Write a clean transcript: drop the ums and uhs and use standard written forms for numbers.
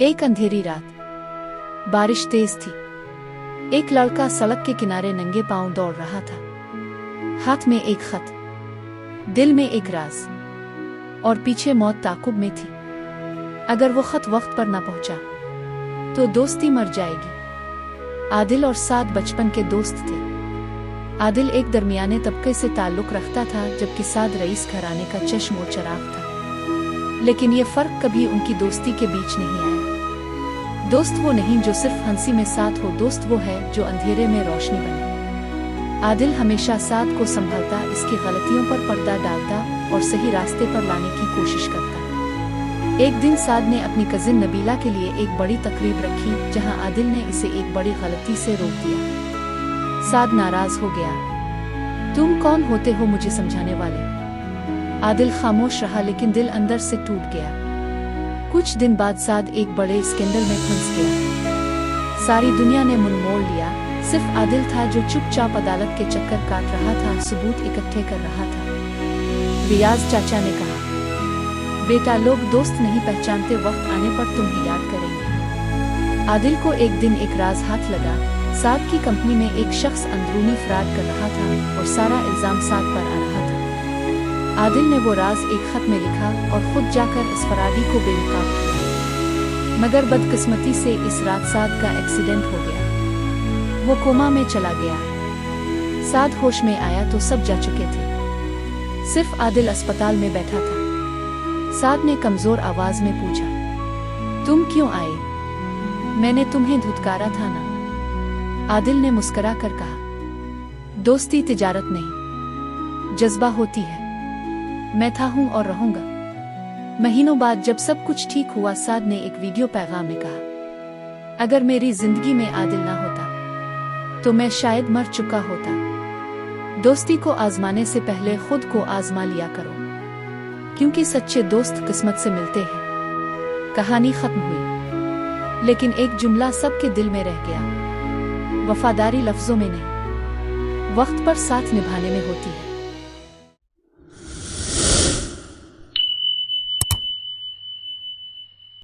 एक अंधेरी रात, बारिश तेज थी। एक लड़का सड़क के किनारे नंगे पांव दौड़ रहा था, हाथ में एक खत, दिल में एक राज, और पीछे मौत ताकुब में थी। अगर वो खत वक्त पर ना पहुंचा तो दोस्ती मर जाएगी। आदिल और साद बचपन के दोस्त थे। आदिल एक दरमियाने तबके से ताल्लुक रखता था, जबकि साद रईस घराने का चश्म और चिराग था। लेकिन ये फर्क कभी उनकी दोस्ती के बीच नहीं आया। दोस्त वो नहीं जो सिर्फ हंसी में साथ हो, दोस्त वो है जो अंधेरे में रोशनी बने। आदिल हमेशा साद को संभालता, इसकी गलतियों पर पर्दा डालता और सही रास्ते पर लाने की कोशिश करता। एक दिन साद ने अपनी कजिन नबीला के लिए एक बड़ी तकरीब रखी, जहां आदिल ने इसे एक बड़ी गलती से रोक दिया। साद नाराज हो गया। तुम कौन होते हो मुझे समझाने वाले? आदिल खामोश रहा, लेकिन दिल अंदर से टूट गया। कुछ दिन बाद साद एक बड़े स्कैंडल में फंस गया। सारी दुनिया ने मुंह मोड़ लिया, सिर्फ आदिल था जो चुपचाप अदालत के चक्कर काट रहा था, सबूत इकट्ठे कर रहा था। रियाज चाचा ने कहा, बेटा, लोग दोस्त नहीं पहचानते, वक्त आने पर तुम ही याद करेंगे। आदिल को एक दिन एक राज हाथ लगा। साद की कंपनी में एक शख्स अंदरूनी फ्रॉड कर रहा था और सारा इल्जाम साद पर आ रहा था। आदिल ने वो राज एक खत में लिखा और खुद जाकर इस फराडी को बेनकाब किया। मगर बदकिस्मती से इस रात साद का एक्सीडेंट हो गया। वो कोमा में चला गया। साद होश में आया तो सब जा चुके थे, सिर्फ आदिल अस्पताल में बैठा था। साद ने कमजोर आवाज में पूछा, तुम क्यों आए? मैंने तुम्हें धुतकारा था ना? आदिल ने मुस्कुरा कर कहा, दोस्ती तिजारत नहीं, जज्बा होती है। मैं था, हूं और रहूंगा। महीनों बाद जब सब कुछ ठीक हुआ, साद ने एक वीडियो पैगाम में कहा, अगर मेरी जिंदगी में आदिल ना होता तो मैं शायद मर चुका होता। दोस्ती को आजमाने से पहले खुद को आजमा लिया करो, क्योंकि सच्चे दोस्त किस्मत से मिलते हैं। कहानी खत्म हुई, लेकिन एक जुमला सबके दिल में रह गया, वफादारी लफ्जों में नहीं, वक्त पर साथ निभाने में होती है।